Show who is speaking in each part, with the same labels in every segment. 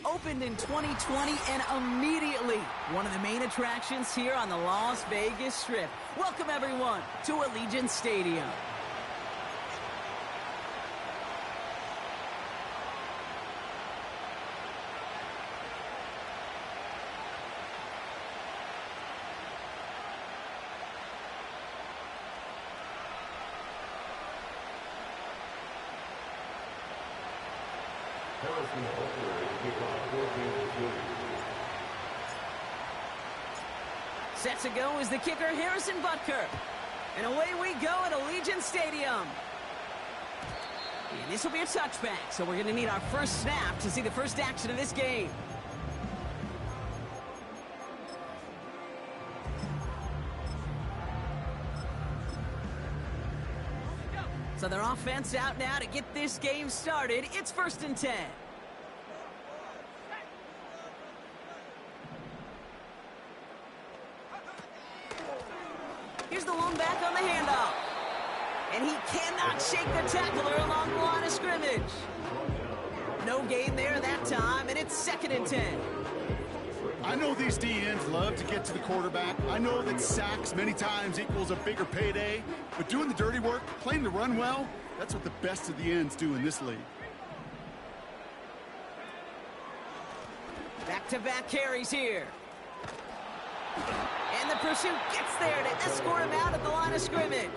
Speaker 1: opened in 2020 and immediately one of the main attractions here on the Las Vegas Strip. Welcome, everyone, to Allegiant Stadium. Set to go is the kicker, Harrison Butker. And away we go at Allegiant Stadium. And this will be a touchback, so we're going to need our first snap to see the first action of this game. So their offense out now to get this game started. It's 1st and 10. Here's the lone back on the handoff. And he cannot shake the tackler along the line of scrimmage. No gain there that time, and it's 2nd and 10.
Speaker 2: I know these DNs love to get to the quarterback. I know that sacks many times equals a bigger payday. But doing the dirty work, playing the run well, that's what the best of the ends do in this league.
Speaker 1: Back-to-back carries here. And the pursuit gets there to escort him out at the line of scrimmage.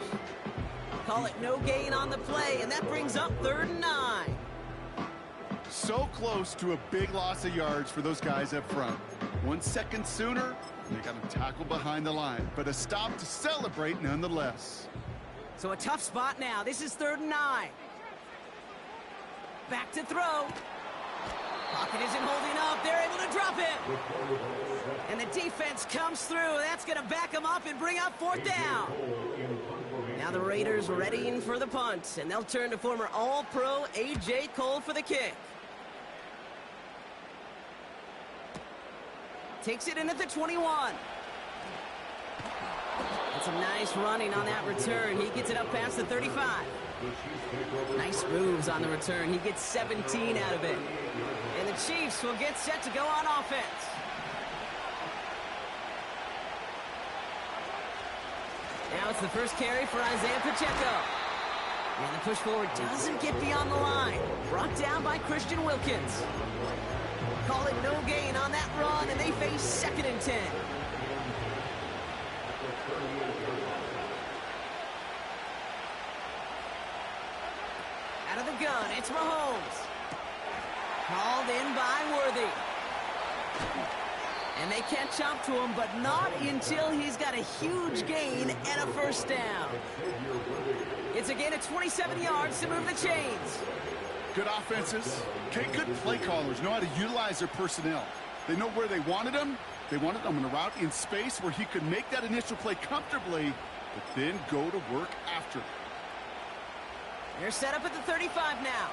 Speaker 1: Call it no gain on the play, and that brings up 3rd and 9.
Speaker 2: So close to a big loss of yards for those guys up front. 1 second sooner, they got him tackled behind the line, but a stop to celebrate nonetheless.
Speaker 1: So a tough spot now. This is 3rd and 9. Back to throw. Pocket isn't holding up. They're able to drop it. And the defense comes through. That's going to back them up and bring up 4th down. Now the Raiders readying for the punt, and they'll turn to former All-Pro A.J. Cole for the kick. Takes it in at the 21. And some nice running on that return. He gets it up past the 35. Nice moves on the return. He gets 17 out of it. And the Chiefs will get set to go on offense. Now it's the first carry for Isaiah Pacheco. And the push forward doesn't get beyond the line. Brought down by Christian Wilkins. Call it no gain on that run, and they face 2nd and 10. Out of the gun, it's Mahomes. Called in by Worthy. And they catch up to him, but not until he's got a huge gain and a 1st down. It's a gain of 27 yards to move the chains.
Speaker 2: Good offenses. Okay, good play callers know how to utilize their personnel. They know where they wanted him. They wanted him in a route in space where he could make that initial play comfortably, but then go to work after.
Speaker 1: They're set up at the 35 now.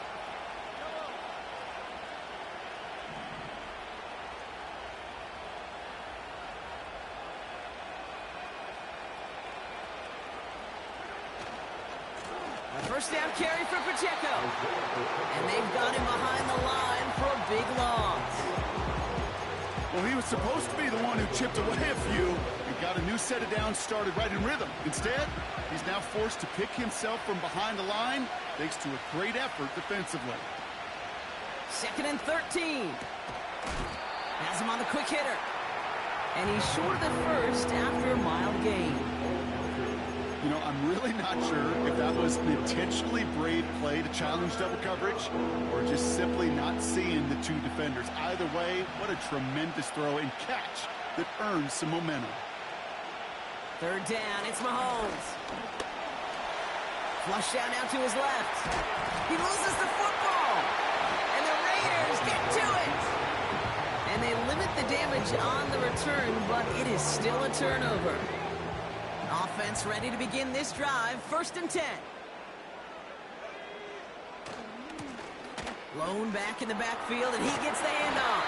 Speaker 1: First down carry for Pacheco. And they've got him behind the line for a big loss.
Speaker 2: Well, he was supposed to be the one who chipped away a few and got a new set of downs started right in rhythm. Instead, he's now forced to pick himself from behind the line thanks to a great effort defensively.
Speaker 1: 2nd and 13. Has him on the quick hitter. And he's short of the 1st after a mild gain.
Speaker 2: You know, I'm really not sure if that was an intentionally brave play to challenge double coverage or just simply not seeing the two defenders. Either way, what a tremendous throw and catch that earns some momentum.
Speaker 1: 3rd down, it's Mahomes. Flush down now to his left. He loses the football. And the Raiders get to it. And they limit the damage on the return, but it is still a turnover. Offense ready to begin this drive. 1st and 10. Lone back in the backfield, and he gets the handoff.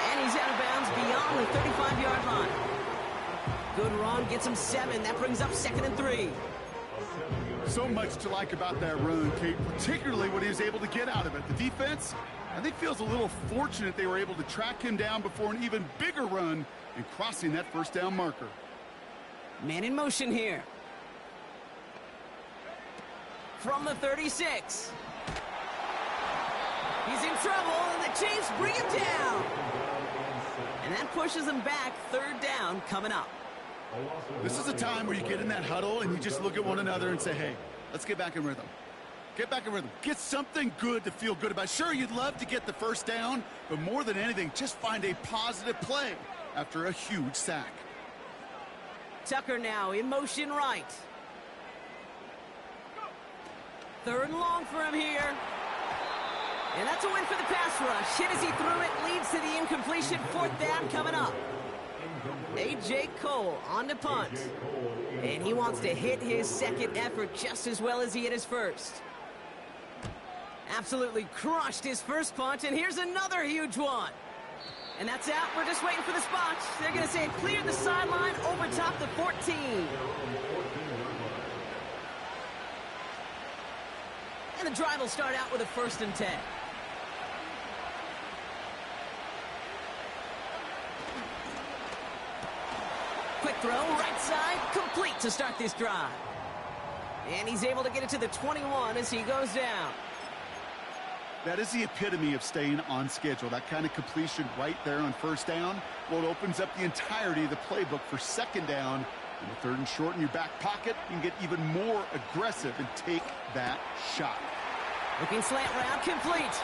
Speaker 1: And he's out of bounds beyond the 35-yard line. Good run, gets him 7. That brings up 2nd and 3.
Speaker 2: So much to like about that run, Kate, particularly what he was able to get out of it. The defense, I think, feels a little fortunate they were able to track him down before an even bigger run and crossing that first down marker.
Speaker 1: Man in motion here. From the 36. He's in trouble, and the Chiefs bring him down. And that pushes him back. Third down coming up.
Speaker 2: This is a time where you get in that huddle and you just look at one another and say, hey, let's get back in rhythm. Get back in rhythm. Get something good to feel good about. Sure, you'd love to get the first down, but more than anything, just find a positive play after a huge sack.
Speaker 1: Tucker now in motion right. Third and long for him here. And that's a win for the pass rush. Hit as he threw it, leads to the incompletion. Fourth down coming up. A.J. Cole on to punt. And he wants to hit his second effort just as well as he hit his first. Absolutely crushed his first punt, and here's another huge one. And that's out. We're just waiting for the spot. They're going to say it cleared the sideline over top the 14. And the drive will start out with a 1st and 10. Quick throw, right side, complete to start this drive. And he's able to get it to the 21 as he goes down.
Speaker 2: That is the epitome of staying on schedule. That kind of completion right there on first down. Well, it opens up the entirety of the playbook for second down. In the 3rd and short in your back pocket, you can get even more aggressive and take that shot.
Speaker 1: Looking slant route, complete.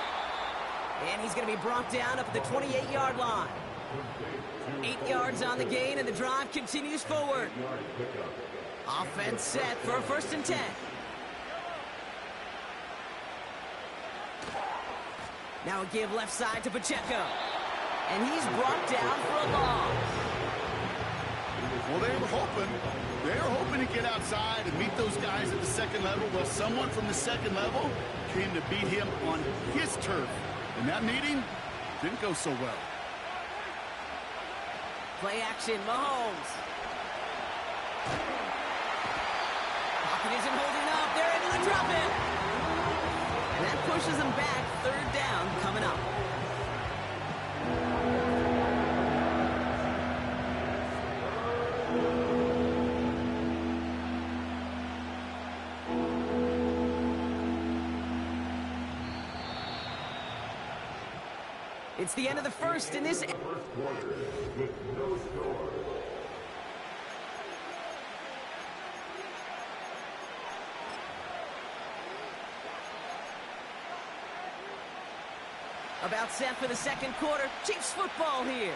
Speaker 1: And he's going to be brought down up at the 28-yard line. 8 yards on the gain, and the drive continues forward. Offense set for a 1st and 10. Now a give left side to Pacheco. And he's brought down for a loss.
Speaker 2: Well, they were hoping to get outside and meet those guys at the second level. Well, someone from the second level came to beat him on his turf. And that meeting didn't go so well.
Speaker 1: Play action, Mahomes. Pocket isn't holding up. They're able to drop it. And that pushes them back. 3rd down coming up. It's the end of the first in this. About set for the second quarter. Chiefs football here.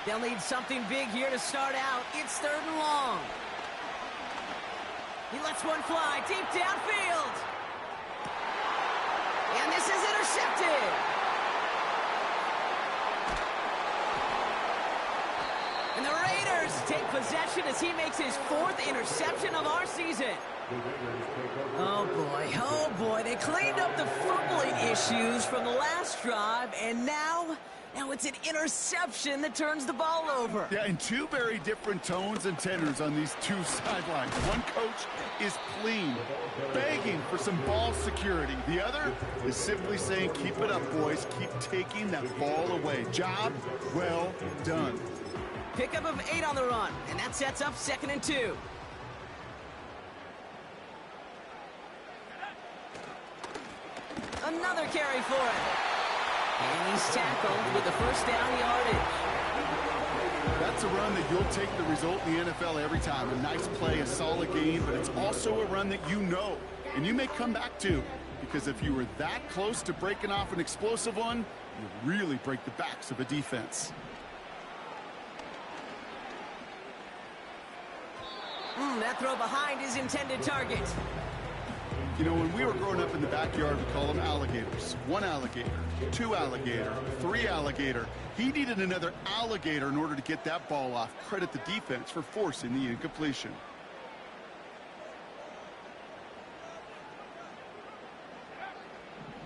Speaker 1: They'll need something big here to start out. It's 3rd and long. He lets one fly deep downfield. And this is intercepted. And the Raiders take possession as he makes his 4th interception of our season. Oh boy, they cleaned up the fumbling issues from the last drive, and now it's an interception that turns the ball over.
Speaker 2: Yeah, and 2 very different tones and tenors on these 2 sidelines. One coach is pleading, begging for some ball security. The other is simply saying, keep it up, boys. Keep taking that ball away. Job well done.
Speaker 1: Pickup of 8 on the run, and that sets up 2nd and 2. Another carry for him. And he's tackled with the 1st down yardage.
Speaker 2: That's a run that you'll take the result in the NFL every time. A nice play, a solid game, but it's also a run that you know, and you may come back to. Because if you were that close to breaking off an explosive one, you really break the backs of a defense.
Speaker 1: That throw behind his intended target.
Speaker 2: You know, when we were growing up in the backyard, we call them alligators. 1 alligator, 2 alligator, 3 alligator. He needed another alligator in order to get that ball off. Credit the defense for forcing the incompletion.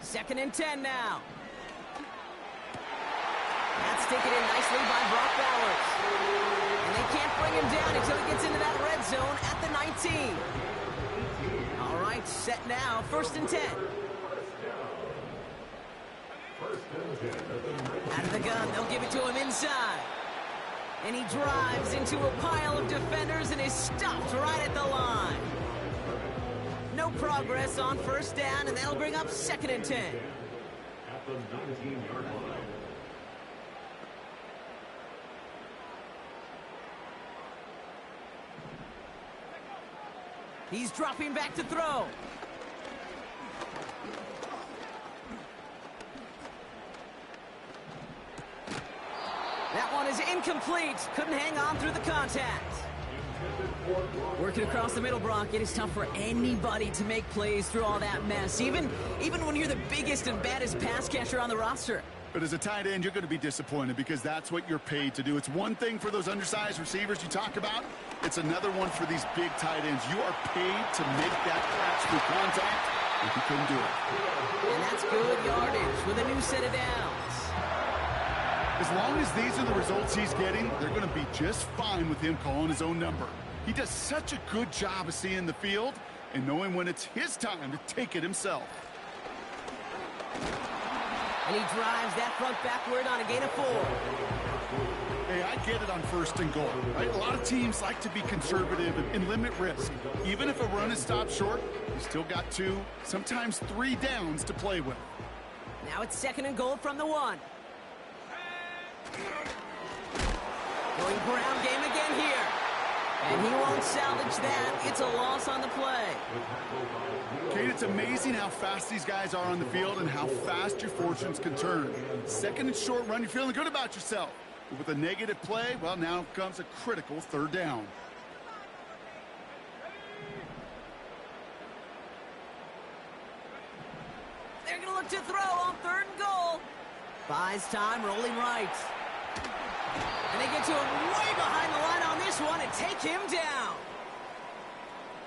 Speaker 1: Second and 10 now. That's taken in nicely by Brock Bowers. And They can't bring him down until he gets into that red zone at the 19. All right, set now, 1st and 10. Out of the gun, they'll give it to him inside. And he drives into a pile of defenders and is stopped right at the line. No progress on 1st down, and that'll bring up 2nd and 10.
Speaker 3: At the 19-yard line.
Speaker 1: He's dropping back to throw. That one is incomplete. Couldn't hang on through the contact. Working across the middle, Brock, it is tough for anybody to make plays through all that mess, even when you're the biggest and baddest pass catcher on the roster.
Speaker 2: But as a tight end, you're going to be disappointed because that's what you're paid to do. It's one thing for those undersized receivers you talk about. It's another one for these big tight ends. You are paid to make that catch through contact, and you couldn't do it.
Speaker 1: And that's good yardage with a new set of downs.
Speaker 2: As long as these are the results he's getting, they're going to be just fine with him calling his own number. He does such a good job of seeing the field and knowing when it's his time to take it himself.
Speaker 1: And he drives that front backward on a gain of 4.
Speaker 2: Hey, I get it on 1st and goal, right? A lot of teams like to be conservative and limit risk. Even if a run is stopped short, you still got 2, sometimes 3 downs to play with.
Speaker 1: Now it's 2nd and goal from the 1. Going ground game again here. And he won't salvage that. It's a loss on the play.
Speaker 2: Kate, it's amazing how fast these guys are on the field and how fast your fortunes can turn. 2nd and short run, you're feeling good about yourself. But with a negative play, well, now comes a critical 3rd down.
Speaker 1: They're going to look to throw on 3rd and goal. Buys time, rolling right. And they get to him way behind the line on this one and take him down.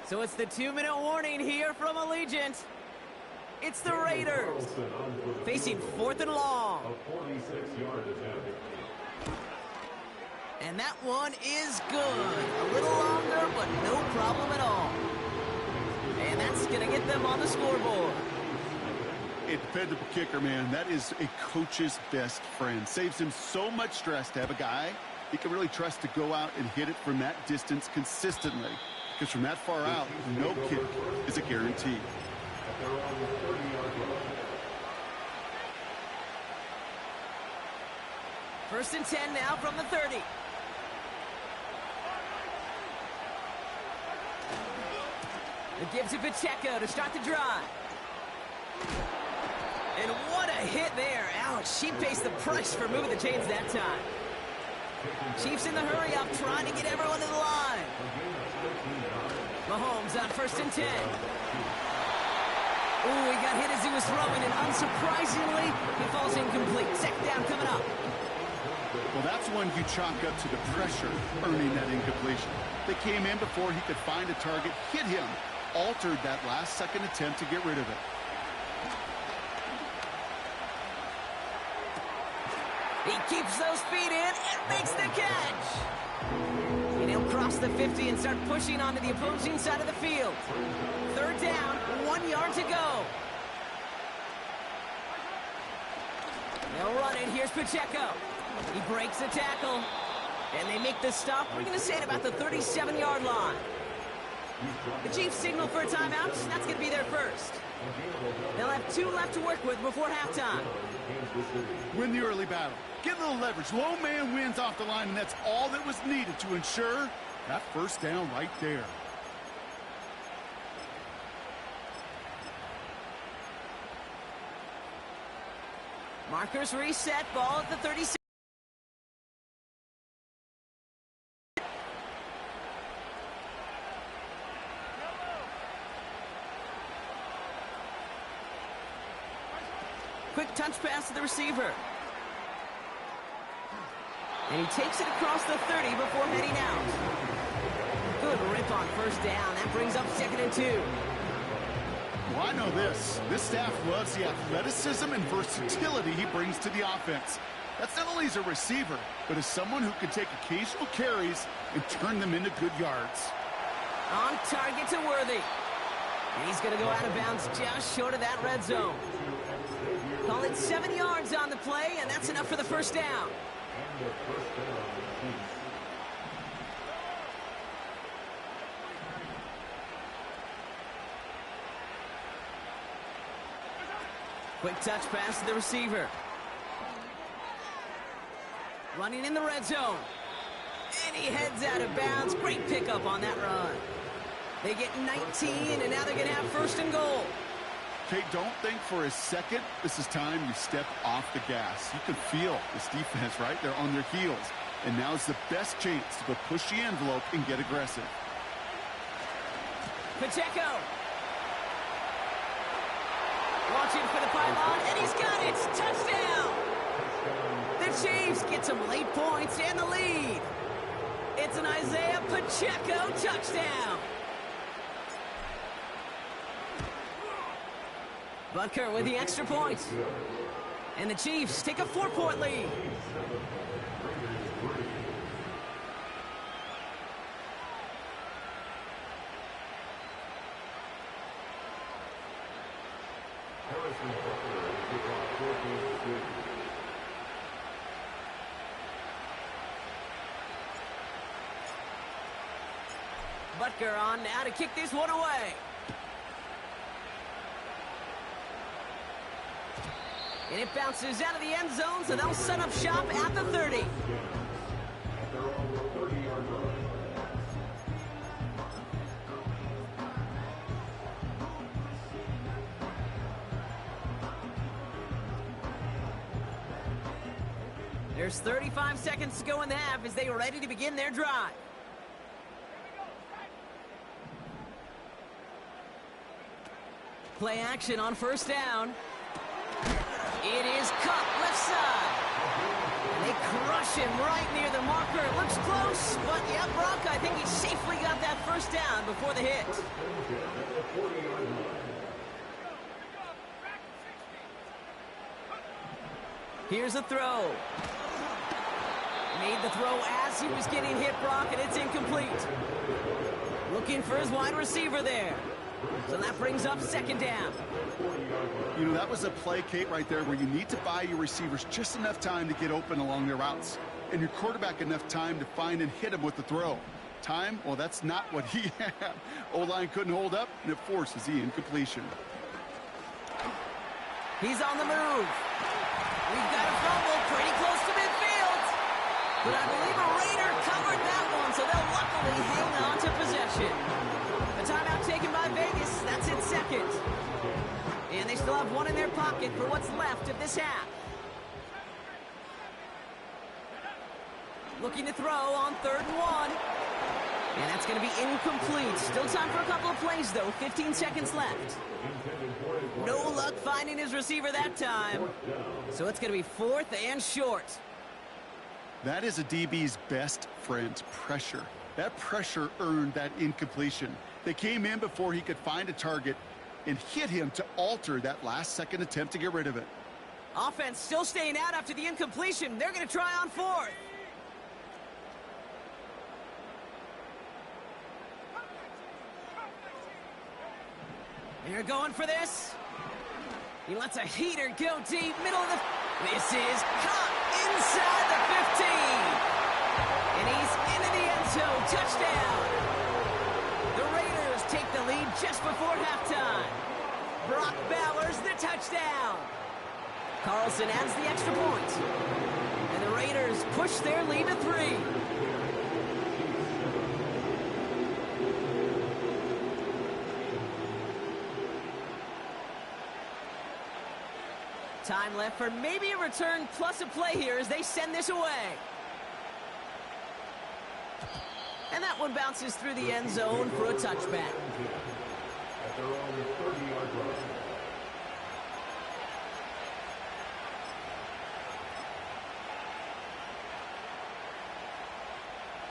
Speaker 1: So it's the 2-minute warning here from Allegiant. It's the Raiders facing 4th and long. And that one is good. A little longer, but no problem at all. And that's going to get them on the scoreboard.
Speaker 2: A dependable kicker, man. That is a coach's best friend. Saves him so much stress to have a guy he can really trust to go out and hit it from that distance consistently. Because from that far out, no kick is a guarantee.
Speaker 1: First and 10 now from the 30. It gives it Pacheco to start the drive. And what a hit there. Ouch, she pays the price for moving the chains that time. Chiefs in the hurry-up trying to get everyone to the line. Mahomes on 1st and 10. Ooh, he got hit as he was throwing, and unsurprisingly, he falls incomplete. 2nd down coming up.
Speaker 2: Well, that's one you chalk up to the pressure earning that incompletion. They came in before he could find a target, hit him, altered that last-second attempt to get rid of it.
Speaker 1: He keeps those feet in and makes the catch. And he'll cross the 50 and start pushing onto the opposing side of the field. 3rd down, 1 yard to go. They'll run it. Here's Pacheco. He breaks the tackle. And they make the stop. We're going to say it about the 37-yard line. The Chiefs signal for a timeout. That's going to be their first. They'll have 2 left to work with before halftime.
Speaker 2: Win the early battle. Get a little leverage. Low man wins off the line, and that's all that was needed to ensure that 1st down right there.
Speaker 1: Markers reset. Ball at the 36. Quick touch pass to the receiver. And he takes it across the 30 before heading out. Good rip on 1st down. That brings up 2nd and 2.
Speaker 2: Well, I know this. This staff loves the athleticism and versatility he brings to the offense. That's not only as a receiver, but as someone who can take occasional carries and turn them into good yards.
Speaker 1: On target to Worthy. And he's going to go out of bounds just short of that red zone. Call it 7 yards on the play, and that's enough for the first down. Quick touch pass to the receiver. Running in the red zone. And he heads out of bounds. Great pickup on that run. They get 19, and now they're going to have first and goal.
Speaker 2: Okay, don't think for a second this is time you step off the gas. You can feel this defense right there on their heels. And now's the best chance to go push the envelope and get aggressive.
Speaker 1: Pacheco. Launching for the pylon, and he's got it. Touchdown. The Chiefs get some late points and the lead. It's an Isaiah Pacheco touchdown. Butker with the extra point. And the Chiefs take a 4-point lead. Butker on now to kick this one away. And it bounces out of the end zone, so they'll set up shop at the 30. There's 35 seconds to go in the half as they are ready to begin their drive. Play action on first down. It is cut left side. And they crush him right near the marker. It looks close, but yeah, Brock, I think he safely got that first down before the hit. Here's a throw. Made the throw as he was getting hit, Brock, and it's incomplete. Looking for his wide receiver there. So that brings up second down.
Speaker 2: You know, that was a play, Kate, right there where you need to buy your receivers just enough time to get open along their routes. And your quarterback enough time to find and hit him with the throw. Time? Well, that's not what he had. O-line couldn't hold up, and it forces the incompletion.
Speaker 1: He's on the move. We've got a fumble pretty close to midfield. But I believe a Raider covered that one, so they'll luckily hang on to possession. A timeout taken by Vegas. That's its second. And they still have one in their pocket for what's left of this half. Looking to throw on 3rd and 1. And that's going to be incomplete. Still time for a couple of plays, though. 15 seconds left. No luck finding his receiver that time. So it's going to be 4th and short.
Speaker 2: That is a DB's best friend, pressure. That pressure earned that incompletion. They came in before he could find a target and hit him to alter that last-second attempt to get rid of it.
Speaker 1: Offense still staying out after the incompletion. They're going to try on 4th. They're going for this. He lets a heater go deep, middle of the... This is caught inside the 15. And he's into the end zone. Touchdown. The Raiders take the lead just before halftime. Brock Bowers the touchdown. Carlson adds the extra point. And the Raiders push their lead to 3. Time left for maybe a return plus a play here as they send this away. And that one bounces through the end zone for a touchback.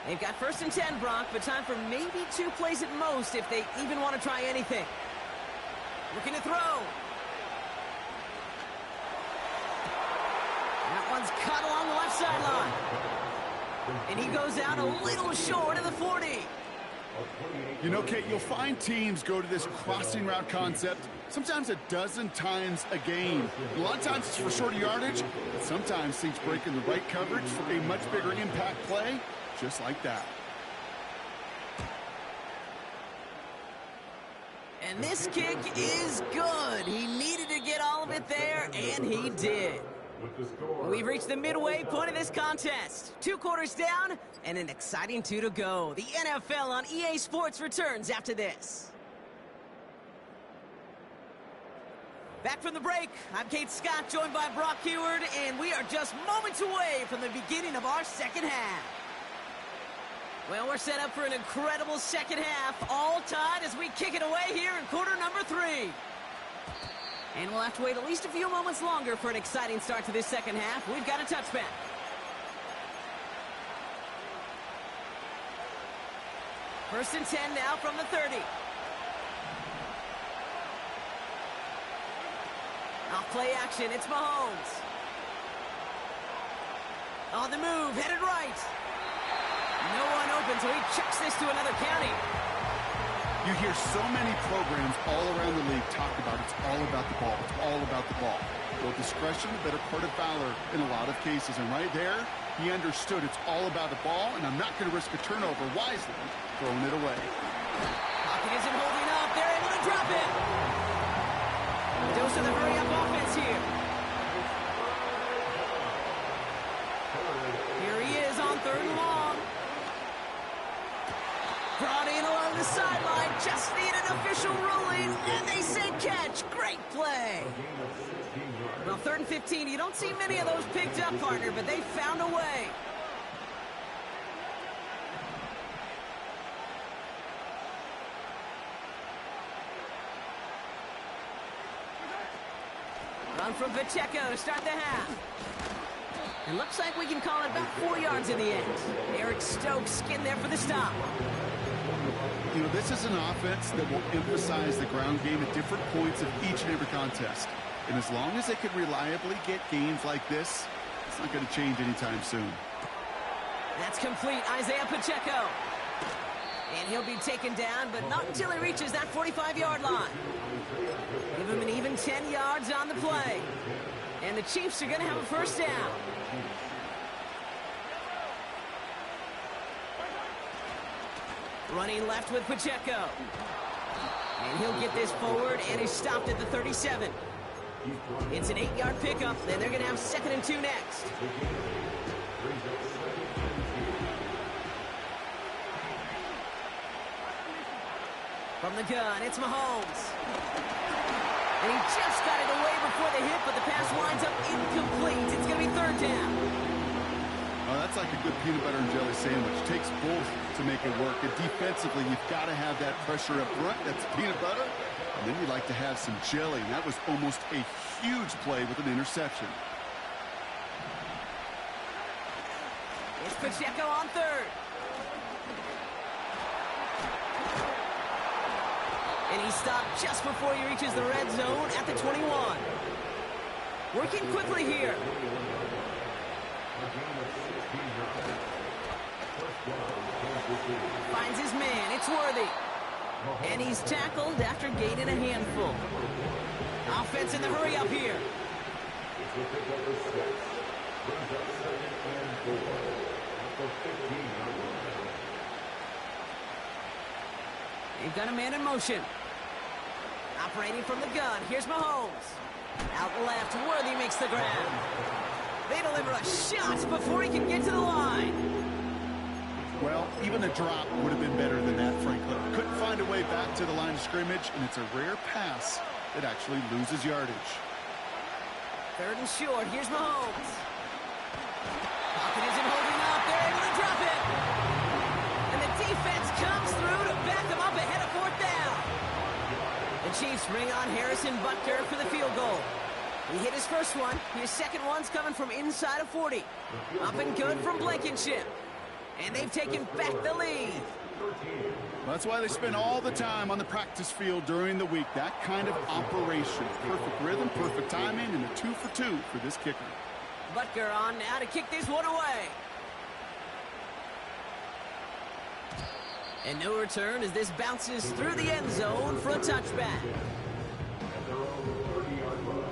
Speaker 1: They've got 1st and 10, Brock, but time for maybe 2 plays at most if they even want to try anything. Looking to throw. That one's cut along sideline. And he goes out a little short of the 40.
Speaker 2: You know, Kate, you'll find teams go to this crossing route concept sometimes a dozen times a game. A lot of times it's for shorter yardage, but sometimes teams break in the right coverage for a much bigger impact play, just like that.
Speaker 1: And this kick is good. He needed to get all of it there, and he did. We've reached the midway point of this contest. 2 quarters down, and an exciting 2 to go. The NFL on EA Sports returns after this. Back from the break, I'm Kate Scott, joined by Brock Huard, and we are just moments away from the beginning of our second half. Well, we're set up for an incredible second half, all tied as we kick it away here in quarter number 3. And we'll have to wait at least a few moments longer for an exciting start to this second half. We've got a touchback. First and 10 now from the 30. Off play action, it's Mahomes. On the move, headed right. No one open, so he chucks this to another county.
Speaker 2: You hear so many programs all around the league talk about it's all about the ball. It's all about the ball. Well, discretion, the better part of valor in a lot of cases. And right there, he understood it's all about the ball, and I'm not going to risk a turnover wisely, throwing it away.
Speaker 1: Pocket isn't holding up. They're able to drop it. Dose of the hurry-up offense here. Here he is on 3rd and long. Brought in along the sideline, just need an official ruling, and they say catch. Great play. Well, 3rd and 15, you don't see many of those picked up, partner, but they found a way. Run from Pacheco to start the half. It looks like we can call it about 4 yards in the end. Eric Stokes getting there for the stop.
Speaker 2: You know, this is an offense that will emphasize the ground game at different points of each and every contest. And as long as they can reliably get gains like this, it's not going to change anytime soon.
Speaker 1: That's complete, Isaiah Pacheco. And he'll be taken down, but not until he reaches that 45-yard line. Give him an even 10 yards on the play. And the Chiefs are going to have a first down. Running left with Pacheco. And he'll get this forward, and he's stopped at the 37. It's an 8-yard pickup, and they're going to have 2nd and 2 next. From the gun, it's Mahomes. And he just got it away before the hit, but the pass winds up incomplete. It's going to be 3rd down.
Speaker 2: Oh, that's like a good peanut butter and jelly sandwich. Takes both to make it work. And defensively, you've got to have that pressure up front. That's peanut butter. And then you'd like to have some jelly. And that was almost a huge play with an interception.
Speaker 1: It's Pacheco on 3rd. And he stopped just before he reaches the red zone at the 21. Working quickly here. Finds his man. It's Worthy. And he's tackled after gaining a handful. Offense in the hurry up here. They've got a man in motion. Operating from the gun. Here's Mahomes. Out left. Worthy makes the grab. They deliver a shot before he can get to the line.
Speaker 2: Well, even a drop would have been better than that, frankly. Couldn't find a way back to the line of scrimmage, and it's a rare pass that actually loses yardage.
Speaker 1: 3rd and short. Here's Mahomes. Pocket isn't holding up. They're able to drop it. And the defense comes through to back them up ahead of 4th down. The Chiefs bring on Harrison Butker for the field goal. He hit his first one. His second one's coming from inside of 40. Up and good from Blankenship. And they've taken back the lead.
Speaker 2: That's why they spend all the time on the practice field during the week. That kind of operation. Perfect rhythm, perfect timing, and a 2 for 2 for this kicker.
Speaker 1: Butker on now to kick this one away. And no return as this bounces through the end zone for a touchback.
Speaker 3: At their own 30-yard line.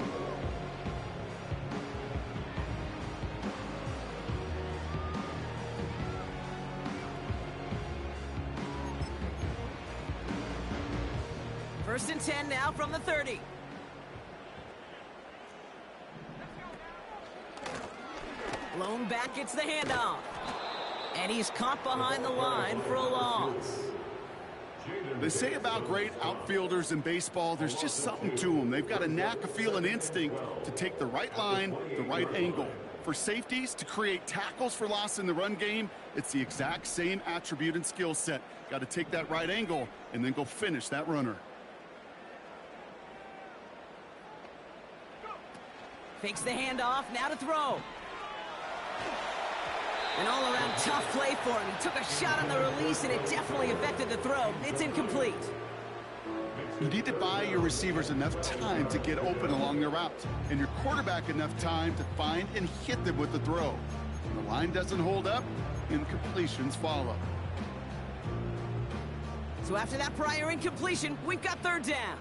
Speaker 1: First and 10 now from the 30. Blown back, gets the handoff. And he's caught behind the line for a loss.
Speaker 2: They say about great outfielders in baseball, there's just something to them. They've got a knack, a feel, an instinct to take the right line, the right angle. For safeties, to create tackles for loss in the run game, it's the exact same attribute and skill set. Got to take that right angle and then go finish that runner.
Speaker 1: Fakes the handoff, now to throw. An all-around tough play for him. He took a shot on the release, and it definitely affected the throw. It's incomplete.
Speaker 2: You need to buy your receivers enough time to get open along their route, and your quarterback enough time to find and hit them with the throw. When the line doesn't hold up, incompletions follow.
Speaker 1: So after that prior incompletion, we've got third down.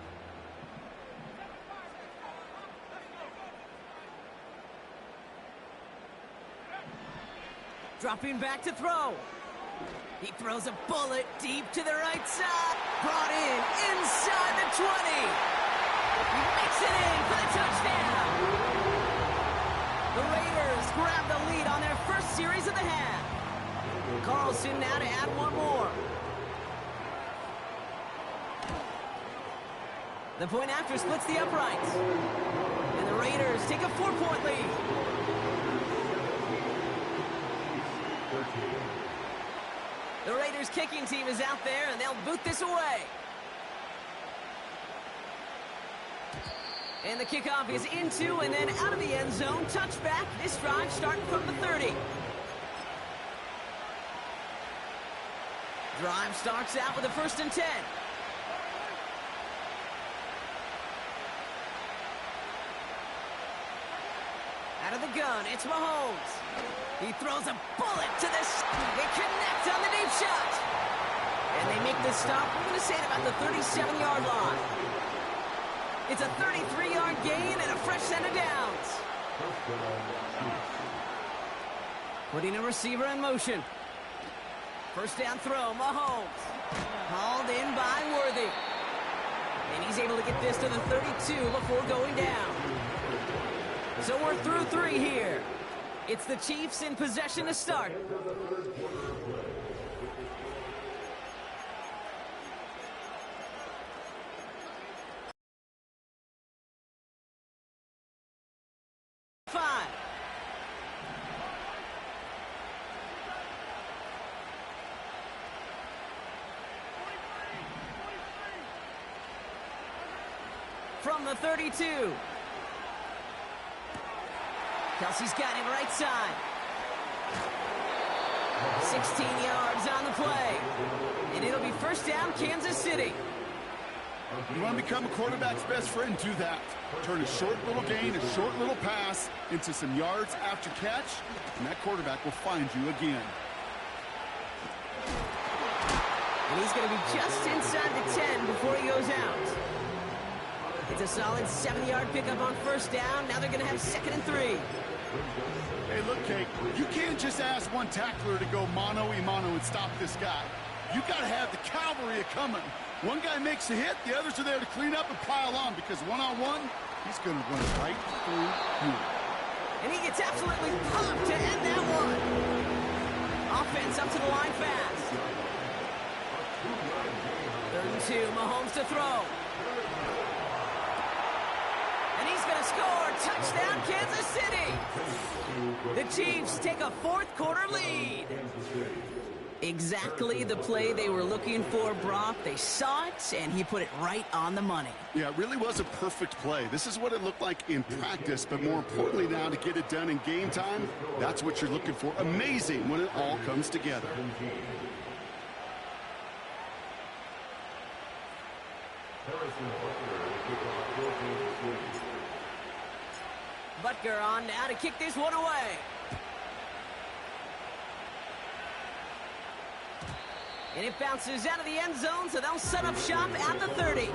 Speaker 1: Dropping back to throw. He throws a bullet deep to the right side. Brought in inside the 20. He makes it in for the touchdown. The Raiders grab the lead on their first series of the half. Carlson now to add one more. The point after splits the uprights. And the Raiders take a 4-point lead. The Raiders kicking team is out there, and they'll boot this away. And the kickoff is into and then out of the end zone. Touchback. This drive starting from the 30. Drive starts out with a first and 10. Out of the gun, it's Mahomes. He throws a bullet to the... They connect on the deep shot. And they make the stop. We're going to say it about the 37-yard line. It's a 33-yard gain and a fresh set of downs. Putting a receiver in motion. First down throw, Mahomes. Hauled in by Worthy. And he's able to get this to the 32 before going down. So we're through three here. It's the Chiefs in possession to start. Five. From the 32. Kelsey's got him right side. 16 yards on the play. And it'll be first down, Kansas City.
Speaker 2: You want to become a quarterback's best friend, do that. Turn a short little gain, a short little pass into some yards after catch, and that quarterback will find you again.
Speaker 1: And he's going to be just inside the 10 before he goes out. It's a solid 7-yard pickup on first down. Now they're going to have 2nd and 3.
Speaker 2: Hey, look, Kate, you can't just ask one tackler to go mano-a-mano and stop this guy. You got to have the cavalry coming. One guy makes a hit, the others are there to clean up and pile on, because one-on-one, he's going to run right through you.
Speaker 1: And he gets absolutely pumped to end that one. Offense up to the line fast. 3rd and 2, Mahomes to throw. And he's going to score. Touchdown, Kansas City. The Chiefs take a 4th quarter lead. Exactly the play they were looking for, Brock. They saw it, and he put it right on the money.
Speaker 2: Yeah, it really was a perfect play. This is what it looked like in practice, but more importantly now to get it done in game time, that's what you're looking for. Amazing when it all comes together.
Speaker 1: Butker on now to kick this one away. And it bounces out of the end zone, so they'll set up shop at the 30.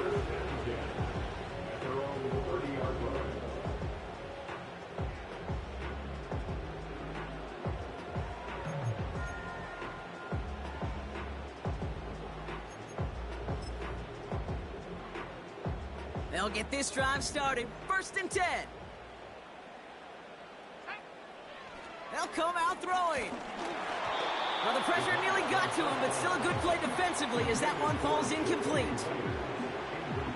Speaker 1: They'll get this drive started. 1st and 10. They'll come out throwing. Well, the pressure nearly got to him, but still a good play defensively as that one falls incomplete.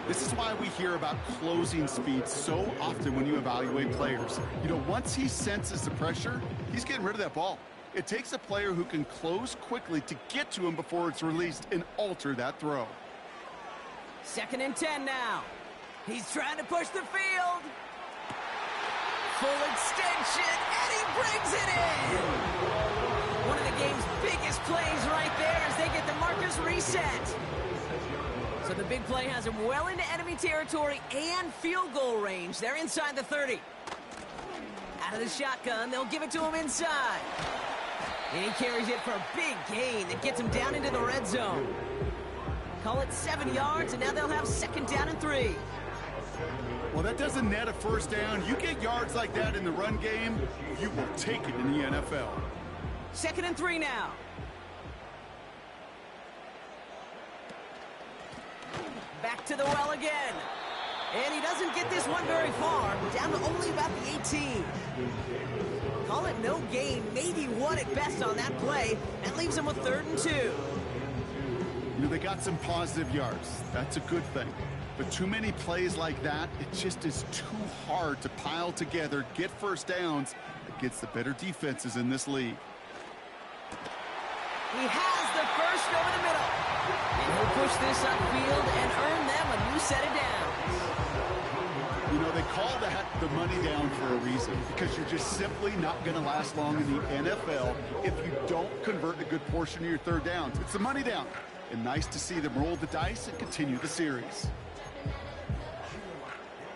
Speaker 2: This is why we hear about closing speed so often when you evaluate players. You know, once he senses the pressure, he's getting rid of that ball. It takes a player who can close quickly to get to him before it's released and alter that throw.
Speaker 1: 2nd and 10 now. He's trying to push the field. Full extension, and he brings it in. One of the game's biggest plays right there as they get the markers reset. So the big play has him well into enemy territory and field goal range. They're inside the 30. Out of the shotgun, they'll give it to him inside. And he carries it for a big gain that gets him down into the red zone. Call it 7 yards, and now they'll have 2nd down and 3.
Speaker 2: Well, that doesn't net a 1st down. You get yards like that in the run game, you will take it in the NFL.
Speaker 1: 2nd and 3 now. Back to the well again. And he doesn't get this one very far. Down to only about the 18. Call it no gain, maybe 1 at best on that play. That leaves him with 3rd and 2.
Speaker 2: You know, they got some positive yards. That's a good thing. But too many plays like that, it just is too hard to pile together, get 1st downs against the better defenses in this league.
Speaker 1: He has the 1st over the middle. And he'll push this upfield and earn them a new set of downs.
Speaker 2: You know, they call that the money down for a reason, because you're just simply not going to last long in the NFL if you don't convert a good portion of your 3rd downs. It's the money down. And nice to see them roll the dice and continue the series.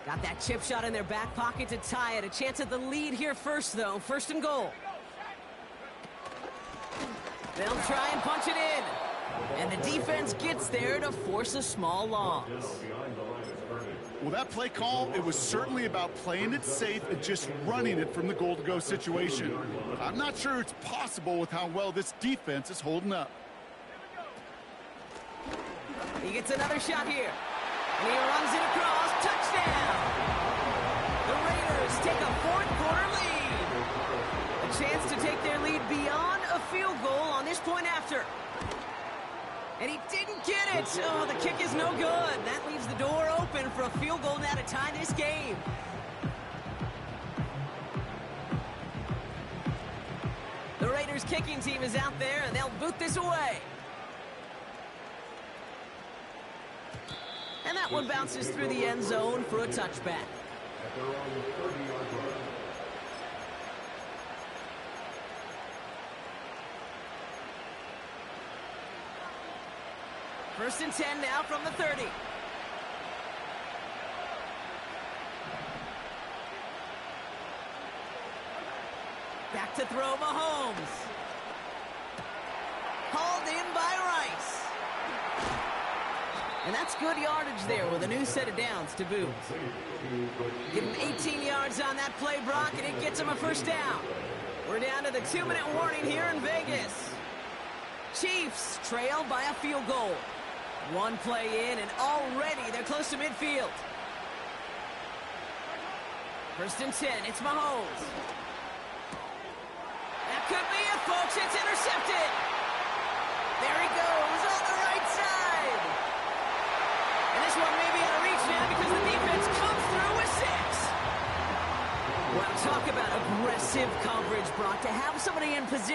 Speaker 1: Got that chip shot in their back pocket to tie it. A chance at the lead here first, though. 1st and goal. They'll try and punch it in. And the defense gets there to force a small loss.
Speaker 2: Well, that play call, it was certainly about playing it safe and just running it from the goal-to-go situation. But I'm not sure it's possible with how well this defense is holding up.
Speaker 1: He gets another shot here. And he runs it across. Touchdown! The Raiders take a 4th quarter lead. A chance to take their lead beyond a field goal on this point after. And he didn't get it. Oh, the kick is no good. That leaves the door open for a field goal now to tie this game. The Raiders kicking team is out there, and they'll boot this away. And that one bounces through the end zone for a touchback.
Speaker 3: At their own 30-yard line.
Speaker 1: 1st and 10 now from the 30. Back to throw Mahomes. Hauled in by Rice. And that's good yardage there with a new set of downs to boot. Give him 18 yards on that play, Brock, and it gets him a 1st down. We're down to the 2-minute warning here in Vegas. Chiefs trail by a field goal. One play in, and already they're close to midfield. 1st and 10, it's Mahomes. That could be it, folks. It's intercepted. There he goes on the right side. And this one may be out of reach now because the defense comes through with 6. Well, talk about aggressive coverage, Brock. To have somebody in position